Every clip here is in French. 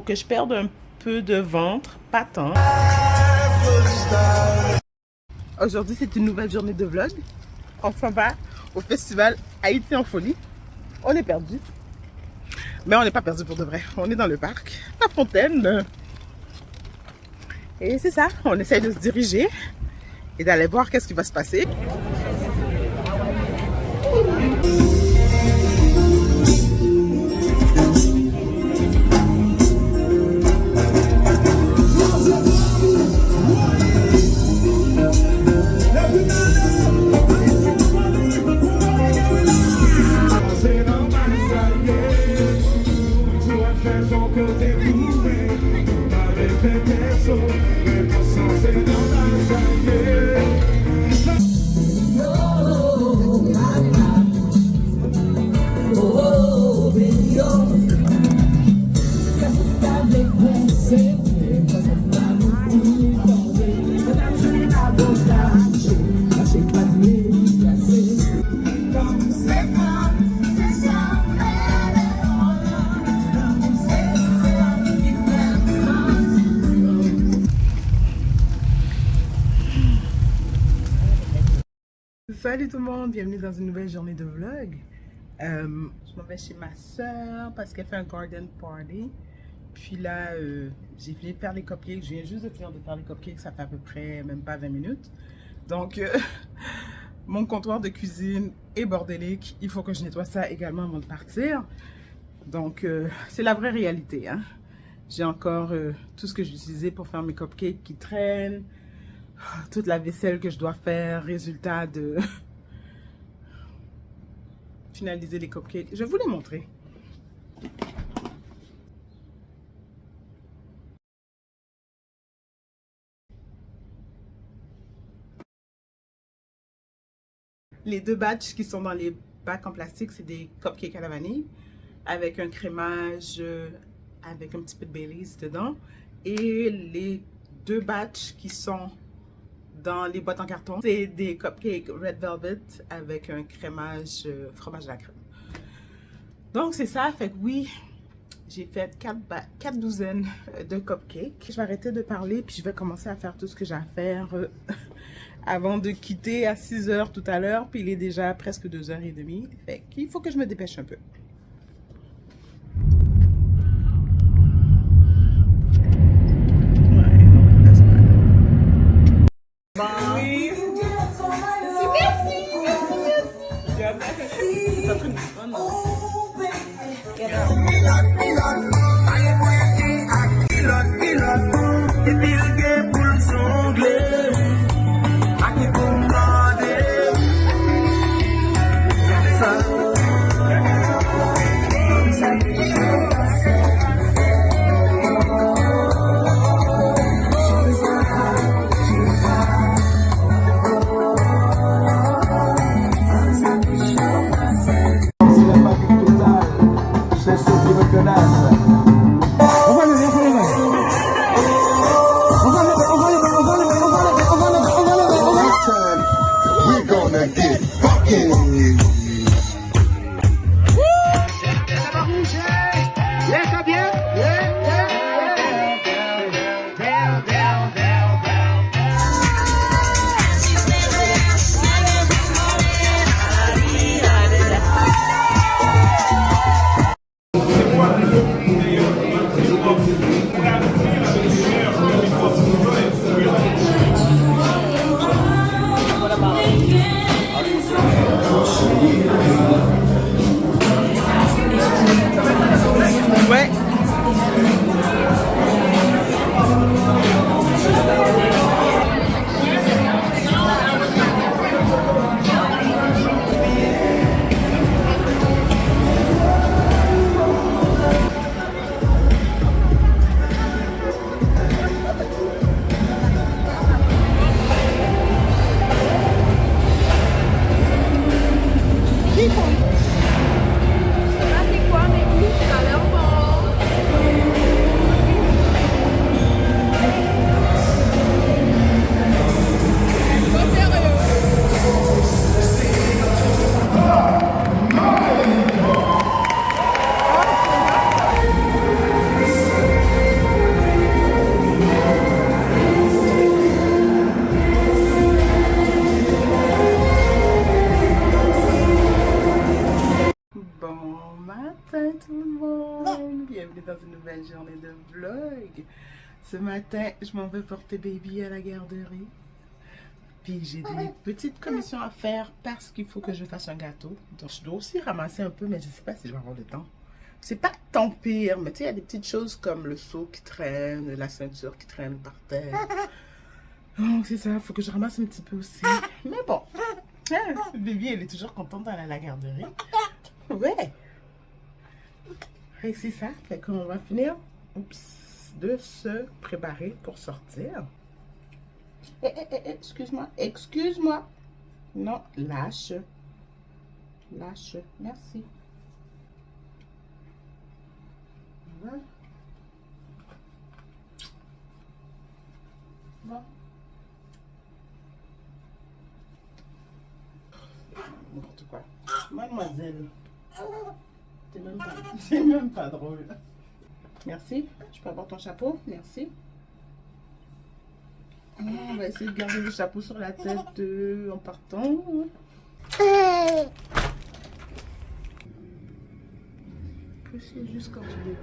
Pour que je perde un peu de ventre, pas tant. Aujourd'hui, c'est une nouvelle journée de vlog. On s'en va au festival Haïti en folie. On est perdu. Mais on n'est pas perdu pour de vrai. On est dans le parc, La Fontaine. Et c'est ça, on essaye de se diriger et d'aller voir qu'est-ce qui va se passer. Salut tout le monde, bienvenue dans une nouvelle journée de vlog. Je m'en vais chez ma soeur parce qu'elle fait un garden party. Puis là, j'ai fini de faire les cupcakes. Je viens juste de finir de faire les cupcakes, ça fait à peu près même pas 20 minutes. Donc, mon comptoir de cuisine est bordélique. Il faut que je nettoie ça également avant de partir. Donc, c'est la vraie réalité, hein. J'ai encore tout ce que j'utilisais pour faire mes cupcakes qui traînent. Toute la vaisselle que je dois faire, résultat de finaliser les cupcakes. Je vais vous les montrer. Les deux batchs qui sont dans les bacs en plastique, c'est des cupcakes à la vanille avec un crémage, avec un petit peu de Baileys dedans. Et les deux batchs qui sont dans les boîtes en carton, c'est des cupcakes Red Velvet avec un crémage, fromage à la crème. Donc c'est ça, fait que oui, j'ai fait 4 douzaines de cupcakes. Je vais arrêter de parler puis je vais commencer à faire tout ce que j'ai à faire avant de quitter à 6 h tout à l'heure. Puis il est déjà presque 2h30, fait qu'il faut que je me dépêche un peu. Ouais. People. matin tout le monde! Bienvenue dans une nouvelle journée de vlog. Ce matin, je m'en vais porter baby à la garderie. Puis j'ai des petites commissions à faire parce qu'il faut que je fasse un gâteau. Donc je dois aussi ramasser un peu, mais je ne sais pas si je vais avoir le temps. C'est pas tant pire, mais tu sais, il y a des petites choses comme le seau qui traîne, la ceinture qui traîne par terre. Donc c'est ça, il faut que je ramasse un petit peu aussi. Mais bon, hein, baby, elle est toujours contente d'aller à la garderie. Ouais. Et c'est ça, fait qu'on va finir de se préparer pour sortir. Excuse-moi, excuse-moi. Non, lâche. Lâche, merci. Voilà. Bon. N'importe quoi. Mademoiselle. C'est même pas drôle. Merci. Je peux avoir ton chapeau? Merci. On va essayer de garder le chapeau sur la tête en partant. Pousser juste quand tu veux.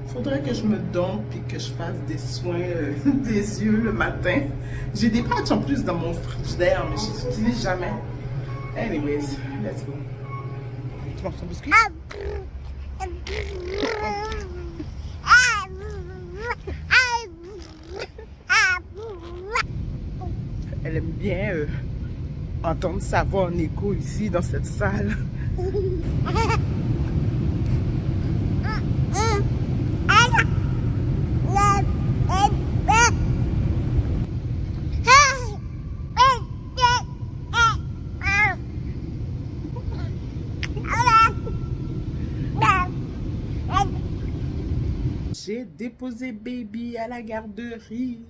Faudrait que je me donne et que je fasse des soins des yeux le matin. J'ai des patchs en plus dans mon frigidaire, mais je les utilise jamais. Anyways, let's go. Tu manges ton biscuit? Elle aime bien entendre sa voix en écho ici dans cette salle. J'ai déposé baby à la garderie.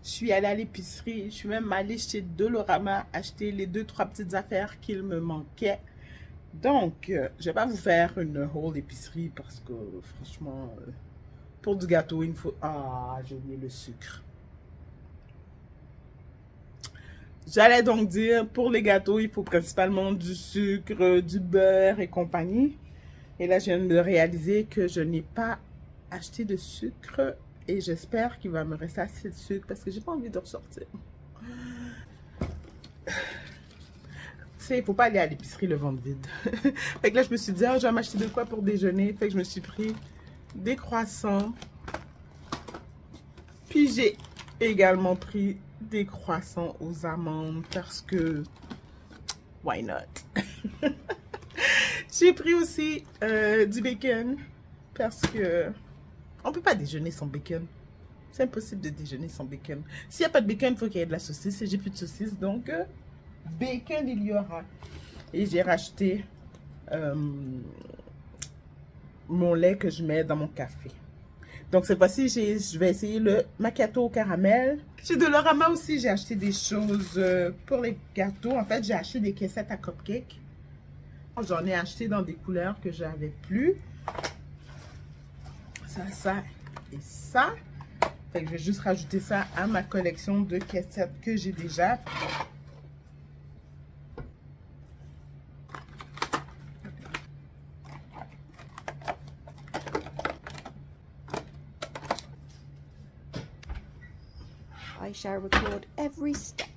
Je suis allée à l'épicerie. Je suis même allée chez Dolorama acheter les 2-3 petites affaires qu'il me manquait. Donc, je ne vais pas vous faire une whole épicerie parce que franchement, pour du gâteau, il me faut... Ah, j'ai oublié le sucre. J'allais donc dire, pour les gâteaux, il faut principalement du sucre, du beurre et compagnie. Et là, je viens de réaliser que je n'ai pas acheté de sucre. Et j'espère qu'il va me rester assez de sucre parce que j'ai pas envie de ressortir. Tu sais, il faut pas aller à l'épicerie le ventre vide. Fait que là, je me suis dit, oh, je vais m'acheter de quoi pour déjeuner. Fait que je me suis pris des croissants. Puis j'ai également pris des croissants aux amandes parce que, why not? J'ai pris aussi du bacon parce que on peut pas déjeuner sans bacon. C'est impossible de déjeuner sans bacon. S'il n'y a pas de bacon, il faut qu'il y ait de la saucisse. Et j'ai plus de saucisse, donc bacon il y aura. Et j'ai racheté mon lait que je mets dans mon café. Donc cette fois-ci, je vais essayer le macchiato au caramel. Chez Dolorama aussi, j'ai acheté des choses pour les gâteaux. En fait, j'ai acheté des caissettes à cupcakes. J'en ai acheté dans des couleurs que j'avais plus. Ça et ça. Fait que je vais juste rajouter ça à ma collection de caissettes que j'ai déjà. I shall record every step.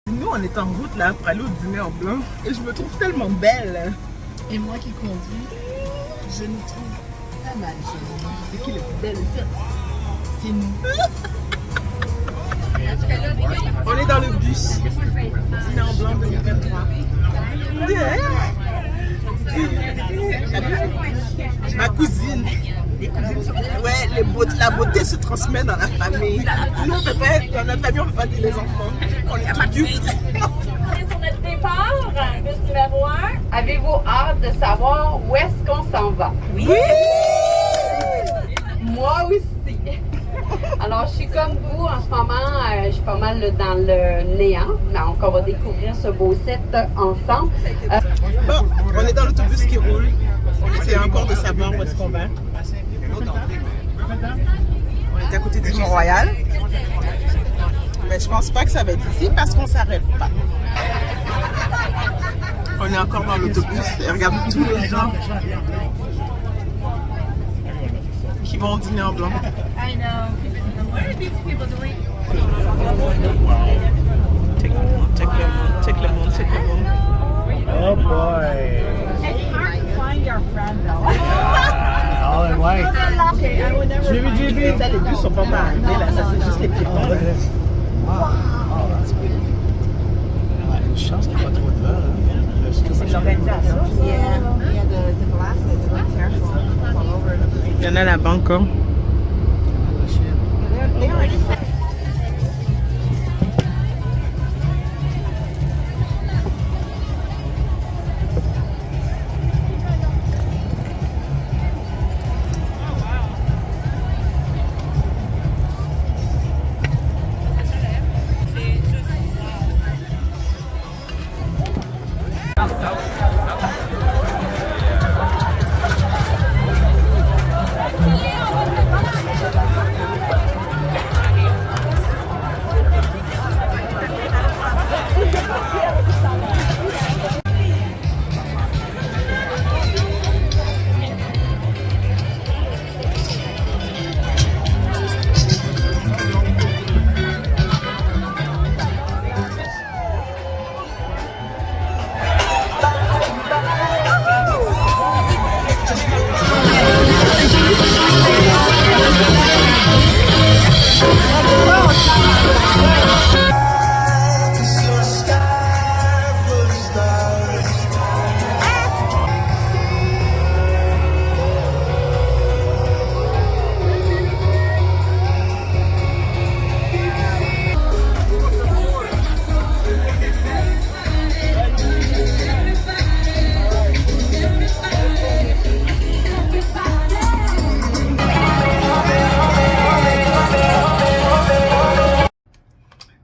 Nous, on est en route là pour aller au dîner en blanc et je me trouve tellement belle. Et moi qui conduis, je me trouve pas mal. C'est qui le plus belle? C'est nous. On est dans le bus. Dîner en blanc 2023. Ma cousine. Ouais, la beauté se transmet dans la famille. Nous, dans la famille, on ne peut pas dire les enfants. On est pas du Sur notre départ, bus numéro 1, avez-vous hâte de savoir où est-ce qu'on s'en va? Oui! Moi aussi. Alors, je suis comme vous en ce moment, je suis pas mal dans le néant. Donc, on va découvrir ce beau set ensemble. Bon, on est dans l'autobus qui roule. On essaie encore de savoir où est-ce qu'on va. On est à côté du Mont-Royal. Mais je pense pas que ça va être ici parce qu'on s'arrête pas. On est encore dans l'autobus et regarde tous les gens qui vont dîner en blanc. I know. What are these people doing? Check le monde, check le monde, check le monde, check le monde. Oh boy. It's hard to find your friend though. All in white. Okay, I would never find you. Ça, les bus sont pas mal arrivés là, ça c'est juste les piétons. Oh, look at this. Wow. Oh, that's big. Une chance qu'il n'y a pas trop de vent. Hein. C'est l'organisation. Yeah, the glasses. Be careful. Fall over. Il y en a là-bas encore. They already said.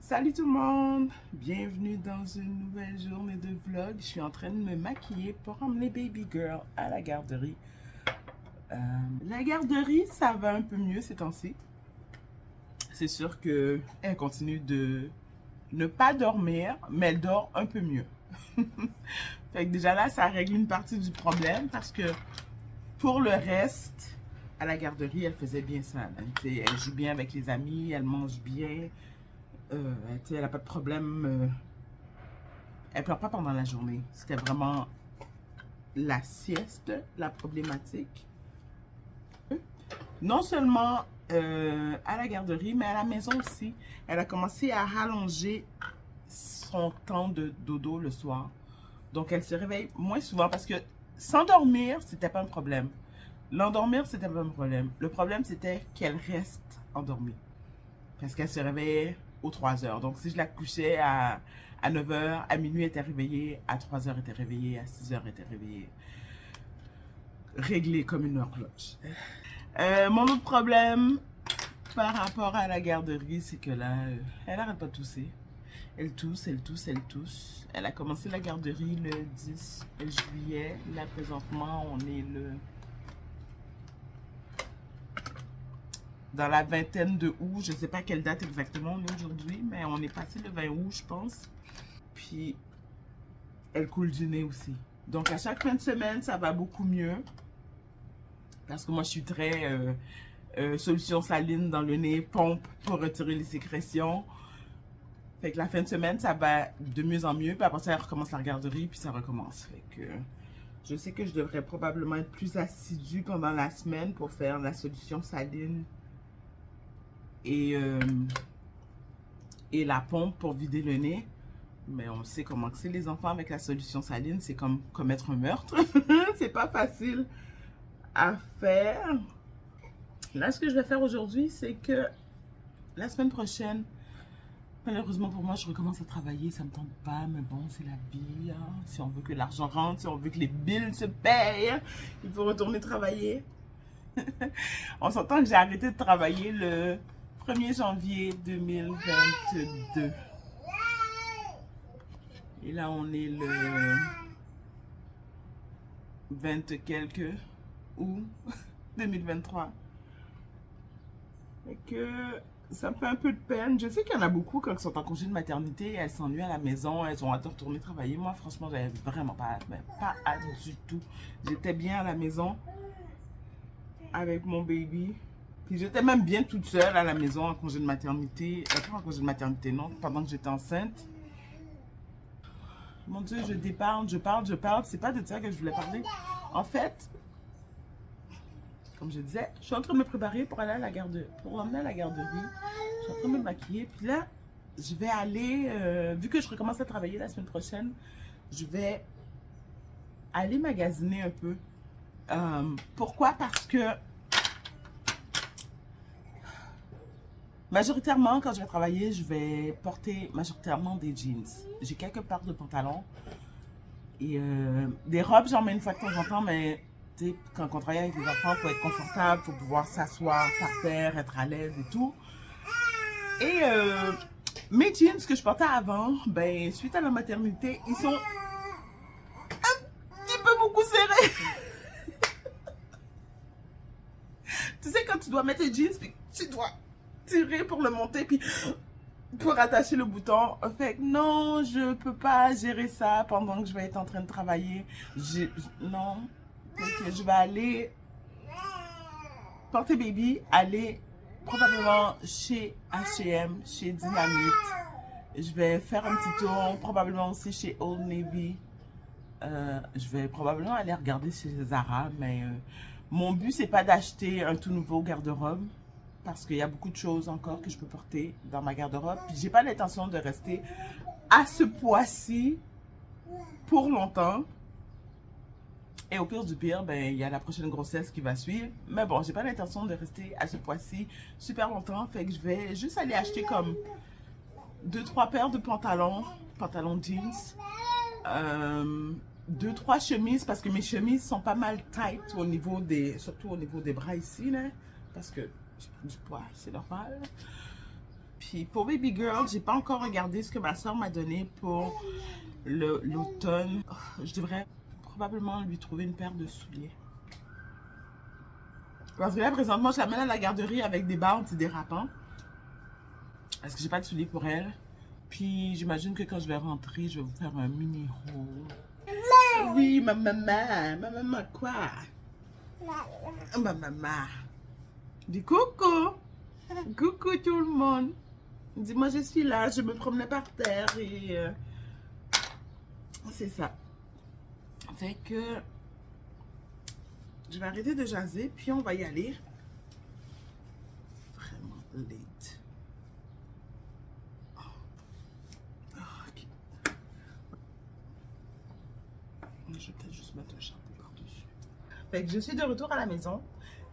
Salut tout le monde! Bienvenue dans une nouvelle journée de vlog. Je suis en train de me maquiller pour emmener baby girl à la garderie. La garderie, ça va un peu mieux ces temps-ci. C'est sûr qu'elle continue de ne pas dormir, mais elle dort un peu mieux. Fait que déjà là, ça règle une partie du problème parce que pour le reste, à la garderie, elle faisait bien ça. Là. Elle joue bien avec les amis, elle mange bien. Elle n'a pas de problème. Elle pleure pas pendant la journée. C'était vraiment la sieste, la problématique. Non seulement à la garderie, mais à la maison aussi. Elle a commencé à rallonger son temps de dodo le soir. Donc, elle se réveille moins souvent parce que s'endormir, c'était pas un problème. L'endormir, c'était pas un problème. Le problème, c'était qu'elle reste endormie. Parce qu'elle se réveillait aux 3 heures. Donc, si je la couchais à 9 heures, à minuit, elle était réveillée, à 3 heures, elle était réveillée, à 6 heures, elle était réveillée. Réglée comme une horloge. Mon autre problème par rapport à la garderie, c'est que là, elle n'arrête pas de tousser. Elle tousse, elle tousse, elle tousse. Elle a commencé la garderie le 10 juillet. Là, présentement, on est dans la vingtaine de août. Je ne sais pas quelle date exactement on est aujourd'hui, mais on est passé le 20 août, je pense. Puis, elle coule du nez aussi. Donc, à chaque fin de semaine, ça va beaucoup mieux. Parce que moi, je suis très solution saline dans le nez, pompe pour retirer les sécrétions. Fait que la fin de semaine, ça va de mieux en mieux. Puis après ça, elle recommence la garderie, puis ça recommence. Fait que je sais que je devrais probablement être plus assidue pendant la semaine pour faire la solution saline et la pompe pour vider le nez. Mais on sait comment que c'est les enfants avec la solution saline. C'est comme commettre un meurtre. C'est pas facile à faire. Là, ce que je vais faire aujourd'hui, c'est que la semaine prochaine, malheureusement pour moi, je recommence à travailler. Ça me tente pas, mais bon, c'est la vie. Hein. Si on veut que l'argent rentre, si on veut que les billes se payent, il faut retourner travailler. On s'entend que j'ai arrêté de travailler le 1er janvier 2022. Et là, on est le 20 quelques août 2023. Et que ça me fait un peu de peine. Je sais qu'il y en a beaucoup quand ils sont en congé de maternité, elles s'ennuient à la maison, elles ont hâte de retourner travailler. Moi, franchement, j'avais vraiment pas hâte, mais pas hâte du tout. J'étais bien à la maison avec mon baby. Puis j'étais même bien toute seule à la maison en congé de maternité. Pas en congé de maternité, non, pendant que j'étais enceinte. Mon Dieu, je déparle, je parle. C'est pas de ça que je voulais parler. En fait, comme je disais, je suis en train de me préparer pour aller à la garderie, pour l'emmener à la garderie. Je suis en train de me maquiller. Puis là, je vais aller, vu que je recommence à travailler la semaine prochaine, je vais aller magasiner un peu. Pourquoi? Parce que majoritairement, quand je vais travailler, je vais porter majoritairement des jeans. J'ai quelques paires de pantalons et des robes, j'en mets une fois de temps en temps, mais tu sais, quand on travaille avec les enfants, il faut être confortable, il faut pouvoir s'asseoir par terre, être à l'aise et tout. Et mes jeans que je portais avant, ben, suite à la maternité, ils sont un petit peu beaucoup serrés. Tu sais, quand tu dois mettre tes jeans, puis tu dois tirer pour le monter, puis pour attacher le bouton. Fait que non, je peux pas gérer ça pendant que je vais être en train de travailler. Non. Donc, je vais aller porter baby, aller probablement chez H&M, chez Dynamite. Je vais faire un petit tour, probablement aussi chez Old Navy. Je vais probablement aller regarder chez Zara, mais mon but, c'est pas d'acheter un tout nouveau garde-robe. Parce qu'il y a beaucoup de choses encore que je peux porter dans ma garde-robe. Puis j'ai pas l'intention de rester à ce poids-ci pour longtemps. Et au pire du pire, ben, il y a la prochaine grossesse qui va suivre. Mais bon, j'ai pas l'intention de rester à ce poids-ci super longtemps. Fait que je vais juste aller acheter comme 2-3 paires de pantalons jeans. 2-3 chemises parce que mes chemises sont pas mal tight au niveau des, surtout au niveau des bras ici, là. Parce que j'ai pris du poids, c'est normal. Puis pour Baby Girl, j'ai pas encore regardé ce que ma soeur m'a donné pour l'automne. Je devrais probablement lui trouver une paire de souliers. Parce que là, présentement, je l'amène à la garderie avec des bas antidérapants. Parce que j'ai pas de souliers pour elle. Puis j'imagine que quand je vais rentrer, je vais vous faire un mini haul. Oui, ma maman. Ma maman quoi? Ma maman. Dis coucou. Coucou tout le monde. Dis-moi, je suis là, je me promenais par terre et c'est ça. Fait que je vais arrêter de jaser, puis on va y aller. Vraiment late. Ok. Je vais peut-être juste mettre un chapeau par-dessus. Fait que je suis de retour à la maison.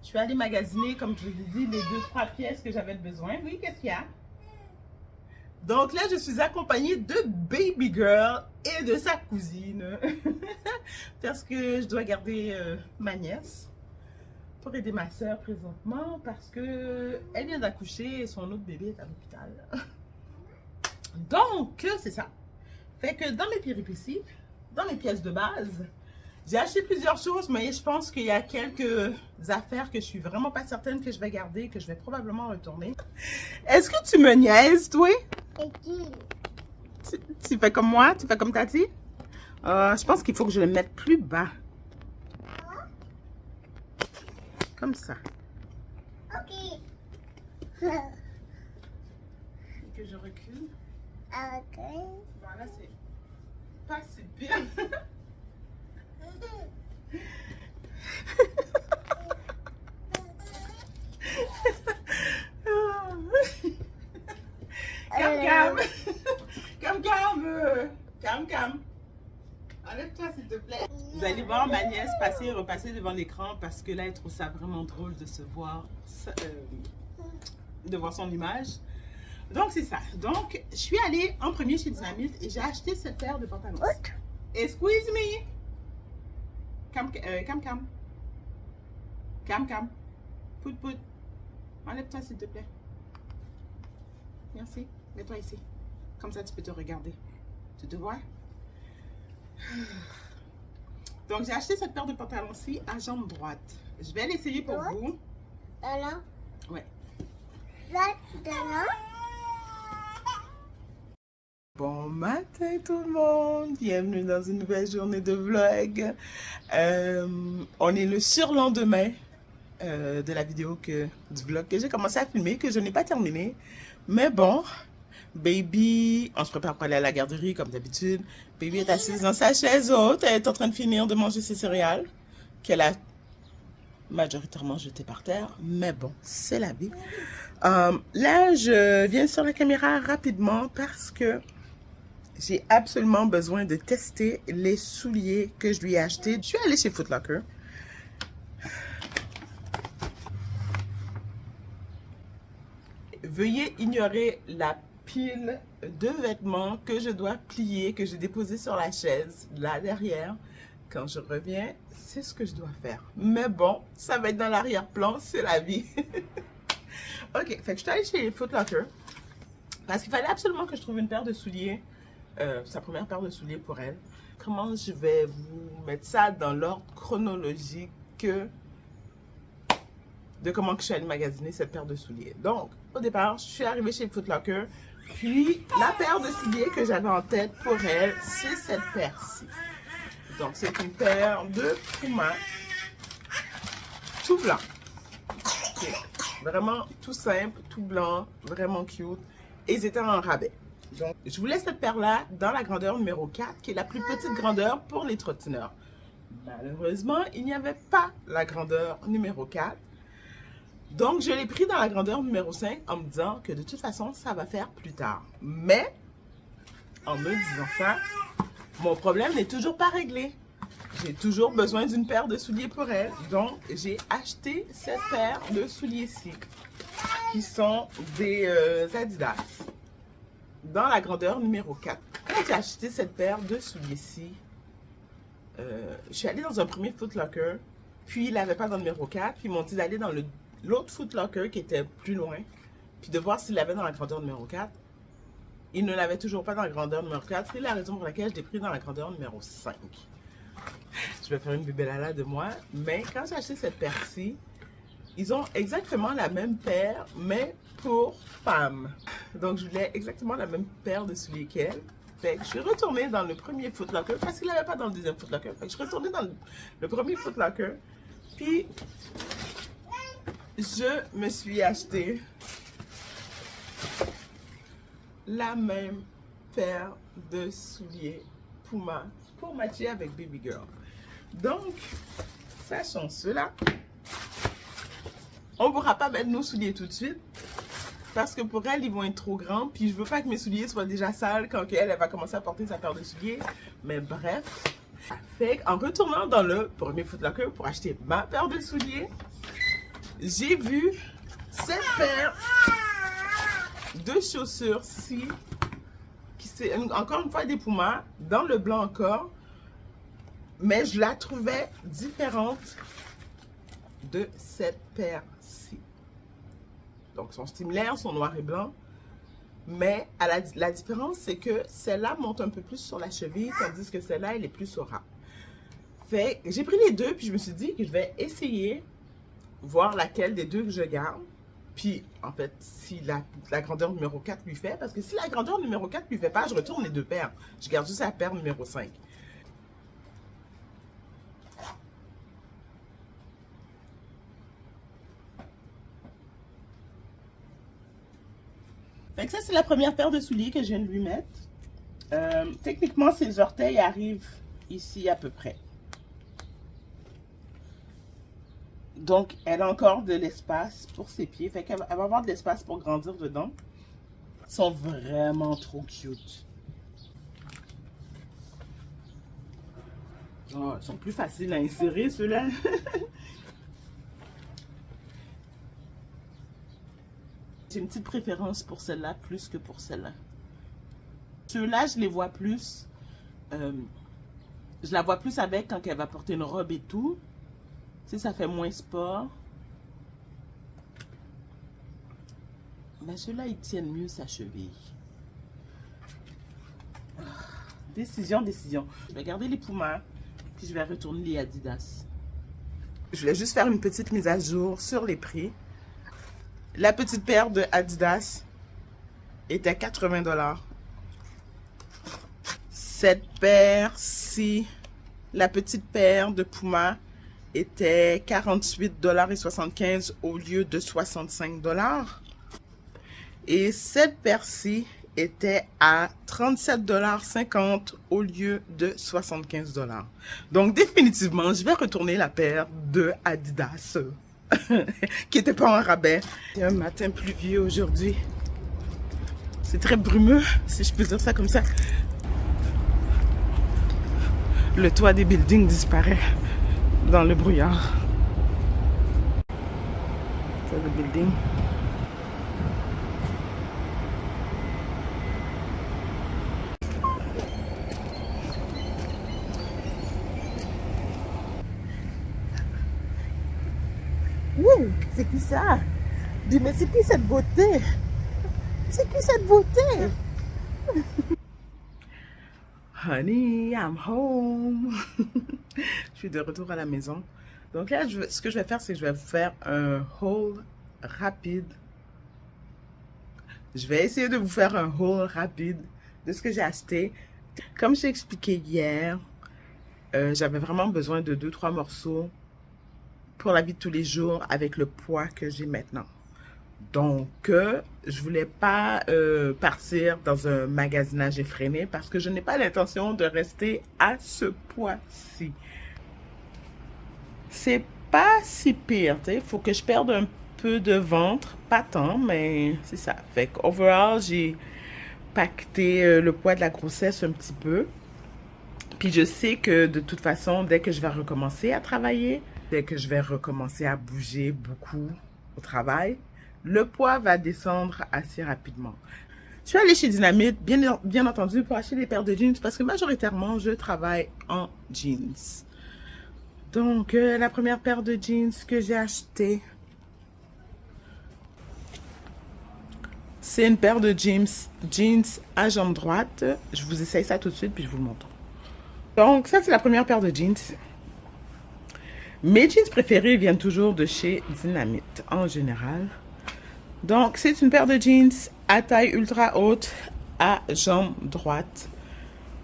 Je suis allée magasiner, comme je vous ai dit, les 2-3 pièces que j'avais besoin. Oui, qu'est-ce qu'il y a? Donc là, je suis accompagnée de Baby Girl et de sa cousine. Parce que je dois garder ma nièce pour aider ma soeur présentement. Parce que elle vient d'accoucher et son autre bébé est à l'hôpital. Donc, c'est ça. Fait que dans mes péripéties, dans mes pièces de base, j'ai acheté plusieurs choses, mais je pense qu'il y a quelques affaires que je suis vraiment pas certaine que je vais garder, que je vais probablement retourner. Est-ce que tu me niaises, toi? Tu fais comme moi? Tu fais comme Tati? Je pense qu'il faut que je le mette plus bas. Comme ça. Ok. Que je recule. Ok. Voilà, c'est pas super. Calme. Enlève-toi s'il te plaît. Vous allez voir ma nièce passer et repasser devant l'écran parce que là elle trouve ça vraiment drôle de se voir, de voir son image. Donc c'est ça. Donc je suis allée en premier chez Dynamite et j'ai acheté cette paire de pantalons. Et squeeze me. Cam. Put. Enlève-toi s'il te plaît. Merci. Mets-toi ici. Comme ça tu peux te regarder. Tu te vois? Donc j'ai acheté cette paire de pantalons-ci à jambe droite. Je vais l'essayer pour vous. Voilà. Ouais. Bon matin tout le monde, bienvenue dans une nouvelle journée de vlog. On est le surlendemain de la vidéo du vlog que j'ai commencé à filmer, que je n'ai pas terminé. Mais bon, baby, on se prépare pour aller à la garderie comme d'habitude. Baby est assise dans sa chaise haute, elle est en train de finir de manger ses céréales qu'elle a majoritairement jetées par terre. Mais bon, c'est la vie. Là, je viens sur la caméra rapidement parce que j'ai absolument besoin de tester les souliers que je lui ai achetés. Je suis allée chez Foot Locker. Veuillez ignorer la pile de vêtements que je dois plier, que j'ai déposé sur la chaise, là derrière. Quand je reviens, c'est ce que je dois faire. Mais bon, ça va être dans l'arrière-plan, c'est la vie. Ok, fait que je suis allée chez Foot Locker parce qu'il fallait absolument que je trouve une paire de souliers. Sa première paire de souliers pour elle. Comment je vais vous mettre ça dans l'ordre chronologique de comment que je suis allée magasiner cette paire de souliers. Donc, au départ, je suis arrivée chez Foot Locker. Puis, la paire de souliers que j'avais en tête pour elle, c'est cette paire-ci. Donc, c'est une paire de Puma tout blanc. Vraiment tout simple, tout blanc, vraiment cute. Et ils étaient en rabais. Donc, je voulais cette paire-là dans la grandeur numéro 4, qui est la plus petite grandeur pour les trottineurs. Malheureusement, il n'y avait pas la grandeur numéro 4. Donc, je l'ai pris dans la grandeur numéro 5 en me disant que de toute façon, ça va faire plus tard. Mais, en me disant ça, mon problème n'est toujours pas réglé. J'ai toujours besoin d'une paire de souliers pour elle. Donc, j'ai acheté cette paire de souliers-ci, qui sont des Adidas, dans la grandeur numéro 4. Quand j'ai acheté cette paire de souliers-ci, je suis allée dans un premier Foot Locker, puis il n'avait pas dans le numéro 4, puis ils m'ont dit d'aller dans l'autre Foot Locker qui était plus loin, puis de voir s'il l'avait dans la grandeur numéro 4. Il ne l'avait toujours pas dans la grandeur numéro 4, c'est la raison pour laquelle je l'ai pris dans la grandeur numéro 5. Je vais faire une bébé lala de moi, mais quand j'ai acheté cette paire-ci, ils ont exactement la même paire, mais pour femmes. Donc, je voulais exactement la même paire de souliers qu'elle. Fait que je suis retournée dans le premier Foot Locker parce qu'il n'avait pas dans le deuxième Foot Locker. Fait que je suis retournée dans le premier Foot Locker. Puis, je me suis acheté la même paire de souliers Puma pour matcher avec Baby Girl. Donc, sachant cela, on ne pourra pas mettre nos souliers tout de suite parce que pour elle, ils vont être trop grands. Puis je veux pas que mes souliers soient déjà sales quand elle va commencer à porter sa paire de souliers. Mais bref, fait en retournant dans le premier Foot Locker pour acheter ma paire de souliers, j'ai vu cette paire de chaussures-ci, qui c'est encore une fois des Puma, dans le blanc encore. Mais je la trouvais différente de cette paire-ci. Donc, sont similaires, sont noir et blanc. Mais la différence, c'est que celle-là monte un peu plus sur la cheville, tandis que celle-là, elle est plus au ras. Fait j'ai pris les deux, puis je me suis dit que je vais essayer, voir laquelle des deux que je garde. Puis, en fait, si la grandeur numéro 4 lui fait, parce que si la grandeur numéro 4 lui fait pas, je retourne les deux paires. Je garde juste la paire numéro 5. Fait que ça, c'est la première paire de souliers que je viens de lui mettre. Techniquement, ses orteils arrivent ici à peu près. Donc, elle a encore de l'espace pour ses pieds. Fait qu'elle va avoir de l'espace pour grandir dedans. Ils sont vraiment trop cute. Oh, ils sont plus faciles à insérer, ceux-là. J'ai une petite préférence pour celle-là plus que pour celle-là. Ceux-là, je les vois plus. Je la vois plus avec quand elle va porter une robe et tout. Tu sais, ça fait moins sport. Mais ceux-là, ils tiennent mieux sa cheville. Décision, décision. Je vais garder les Puma, puis je vais retourner les Adidas. Je voulais juste faire une petite mise à jour sur les prix. La petite paire de Adidas était 80 $. Cette paire-ci, la petite paire de Puma, était 48,75 $ au lieu de 65 $. Et cette paire-ci était à 37,50 $ au lieu de 75 $. Donc définitivement, je vais retourner la paire de Adidas qui n'était pas en rabais. C'est un matin pluvieux aujourd'hui. C'est très brumeux, si je peux dire ça comme ça. Le toit des buildings disparaît dans le brouillard. Toit des buildings. Wouh, c'est qui ça? Dis, mais c'est qui cette beauté? C'est qui cette beauté? Honey, I'm home. Je suis de retour à la maison. Donc là, ce que je vais faire, c'est que je vais vous faire un haul rapide. Je vais essayer de vous faire un haul rapide de ce que j'ai acheté. Comme j'ai expliqué hier, j'avais vraiment besoin de 2-3 morceaux pour la vie de tous les jours avec le poids que j'ai maintenant. Donc, je voulais pas partir dans un magasinage effréné parce que je n'ai pas l'intention de rester à ce poids-ci. C'est pas si pire, tu sais. Il faut que je perde un peu de ventre, pas tant, mais c'est ça. Fait que, overall, j'ai pacté le poids de la grossesse un petit peu. Puis je sais que de toute façon, dès que je vais recommencer à travailler, dès que je vais recommencer à bouger beaucoup au travail, le poids va descendre assez rapidement. Je suis allée chez Dynamite, bien entendu, pour acheter des paires de jeans parce que majoritairement, je travaille en jeans. Donc, la première paire de jeans que j'ai achetée, c'est une paire de jeans à jambes droites. Je vous essaye ça tout de suite, puis je vous le montre. Donc, ça, c'est la première paire de jeans. Mes jeans préférés viennent toujours de chez Dynamite, en général. Donc, c'est une paire de jeans à taille ultra haute, à jambes droites.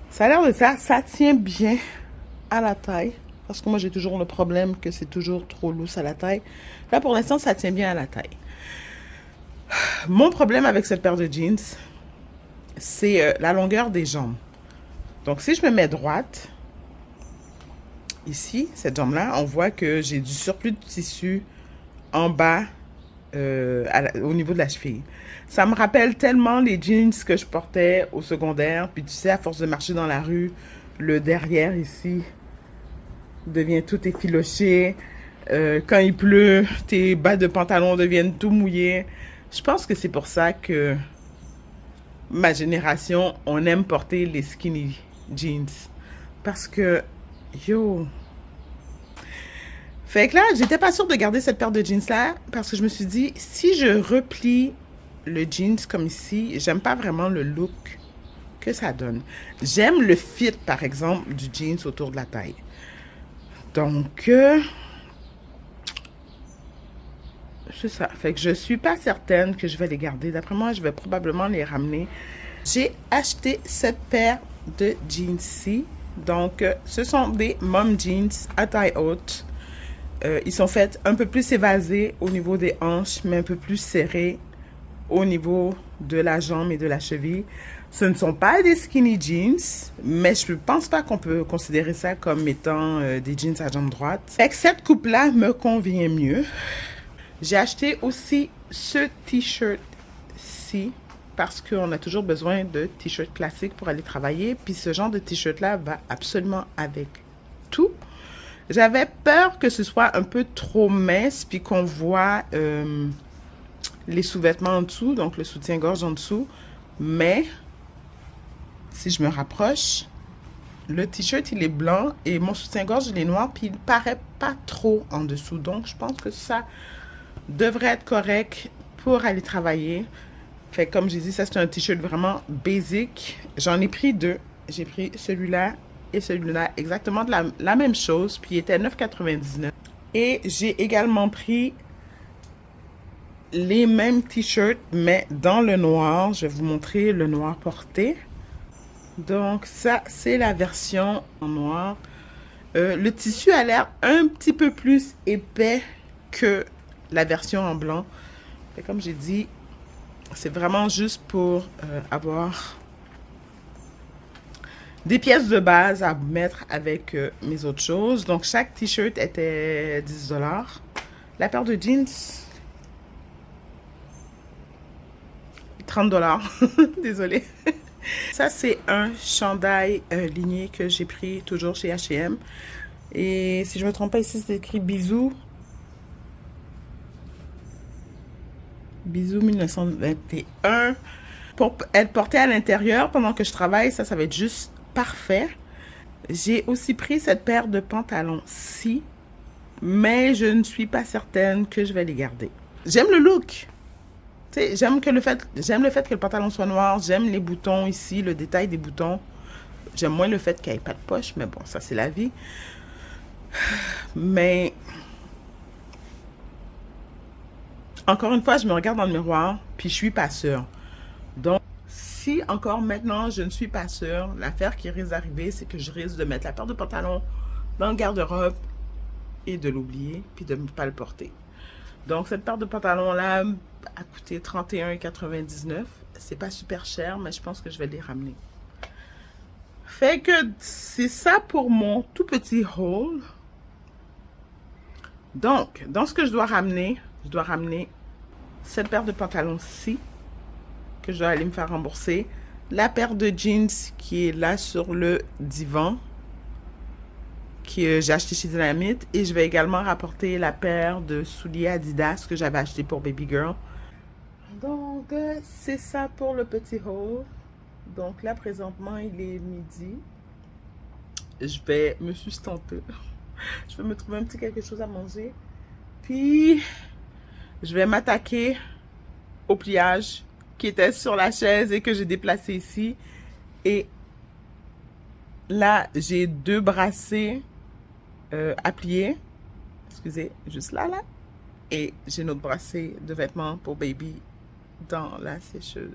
Ça a l'air de ça, ça tient bien à la taille. Parce que moi, j'ai toujours le problème que c'est toujours trop loose à la taille. Là, pour l'instant, ça tient bien à la taille. Mon problème avec cette paire de jeans, c'est la longueur des jambes. Donc, si je me mets droite, ici, cette jambe-là, on voit que j'ai du surplus de tissu en bas, au niveau de la cheville. Ça me rappelle tellement les jeans que je portais au secondaire. Puis tu sais, à force de marcher dans la rue, le derrière ici devient tout effiloché. Quand il pleut, tes bas de pantalon deviennent tout mouillés. Je pense que c'est pour ça que ma génération, on aime porter les skinny jeans. Parce que, yo... Fait que là, j'étais pas sûre de garder cette paire de jeans-là parce que je me suis dit, si je replie le jeans comme ici, j'aime pas vraiment le look que ça donne. J'aime le fit, par exemple, du jeans autour de la taille. Donc, c'est ça. Fait que je suis pas certaine que je vais les garder. D'après moi, je vais probablement les ramener. J'ai acheté cette paire de jeans-ci. Donc, ce sont des mom jeans à taille haute. Ils sont faits un peu plus évasés au niveau des hanches, mais un peu plus serrés au niveau de la jambe et de la cheville. Ce ne sont pas des skinny jeans, mais je ne pense pas qu'on peut considérer ça comme étant des jeans à jambes droites. Fait que cette coupe-là me convient mieux. J'ai acheté aussi ce t-shirt-ci parce qu'on a toujours besoin de t-shirts classiques pour aller travailler. Puis ce genre de t-shirt-là va absolument avec tout. J'avais peur que ce soit un peu trop mince, puis qu'on voit les sous-vêtements en dessous, donc le soutien-gorge en dessous. Mais, si je me rapproche, le t-shirt, il est blanc et mon soutien-gorge, il est noir, puis il paraît pas trop en dessous. Donc, je pense que ça devrait être correct pour aller travailler. Fait comme j'ai dit, ça, c'est un t-shirt vraiment basic. J'en ai pris deux. J'ai pris celui-là et celui-là, exactement de la même chose, puis il était 9,99 $. Et j'ai également pris les mêmes t-shirts, mais dans le noir. Je vais vous montrer le noir porté. Donc ça, c'est la version en noir. Le tissu a l'air un petit peu plus épais que la version en blanc. Et comme j'ai dit, c'est vraiment juste pour avoir des pièces de base à mettre avec mes autres choses. Donc chaque t-shirt était 10 $. La paire de jeans, 30 $. Désolée. Ça, c'est un chandail ligné que j'ai pris toujours chez H&M. Et si je ne me trompe pas, ici, c'est écrit Bisous. Bisous 1921. Pour être porté à l'intérieur pendant que je travaille, ça va être juste parfait. J'ai aussi pris cette paire de pantalons-ci, mais je ne suis pas certaine que je vais les garder. J'aime le look. J'aime le fait que le pantalon soit noir. J'aime les boutons ici, le détail des boutons. J'aime moins le fait qu'il n'y ait pas de poche, mais bon, ça c'est la vie. Mais encore une fois, je me regarde dans le miroir, puis je suis pas sûre. Donc, si encore maintenant je ne suis pas sûre, l'affaire qui risque d'arriver, c'est que je risque de mettre la paire de pantalons dans le garde-robe et de l'oublier, puis de ne pas le porter. Donc, cette paire de pantalons-là a coûté 31,99 $. C'est pas super cher, mais je pense que je vais les ramener. Fait que c'est ça pour mon tout petit haul. Donc, dans ce que je dois ramener cette paire de pantalons-ci, que je dois aller me faire rembourser. La paire de jeans qui est là sur le divan, que j'ai acheté chez Dynamite. Et je vais également rapporter la paire de souliers Adidas que j'avais acheté pour Baby Girl. Donc, c'est ça pour le petit haul. Donc là, présentement, il est midi. Je vais me sustenter. Je vais me trouver un petit quelque chose à manger. Puis, je vais m'attaquer au pliage qui était sur la chaise et que j'ai déplacé ici. Et là, j'ai 2 brassées à plier. Excusez, juste là. Et j'ai une autre brassée de vêtements pour baby dans la sécheuse.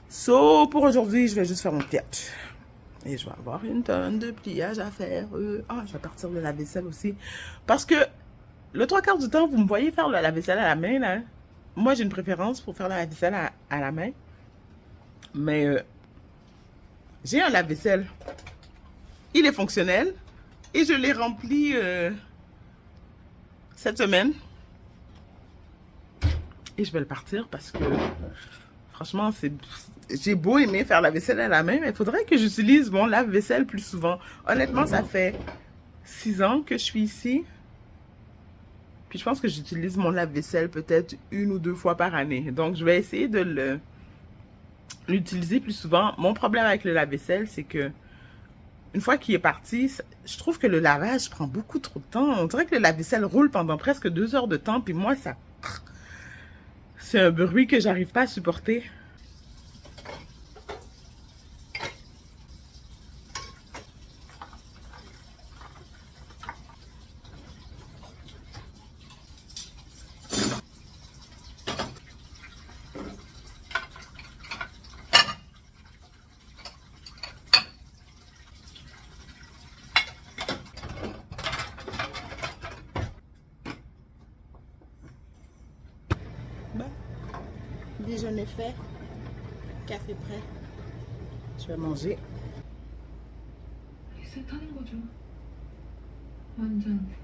So, pour aujourd'hui, je vais juste faire mon pliage. Et je vais avoir une tonne de pliage à faire. Je vais partir de la vaisselle aussi. Parce que le 3/4 du temps, vous me voyez faire la vaisselle à la main, là. Moi, j'ai une préférence pour faire la vaisselle à la main. Mais j'ai un lave-vaisselle. Il est fonctionnel. Et je l'ai rempli cette semaine. Et je vais le partir parce que, franchement, j'ai beau aimer faire la vaisselle à la main, mais il faudrait que j'utilise mon lave-vaisselle plus souvent. Honnêtement, ça fait 6 ans que je suis ici. Puis je pense que j'utilise mon lave-vaisselle peut-être 1 ou 2 fois par année. Donc, je vais essayer de l'utiliser plus souvent. Mon problème avec le lave-vaisselle, c'est que une fois qu'il est parti, je trouve que le lavage prend beaucoup trop de temps. On dirait que le lave-vaisselle roule pendant presque 2 heures de temps. Puis moi, c'est un bruit que j'arrive pas à supporter. Déjeuner fait, café prêt. Je vais manger. 리셋하는 거죠. 완전.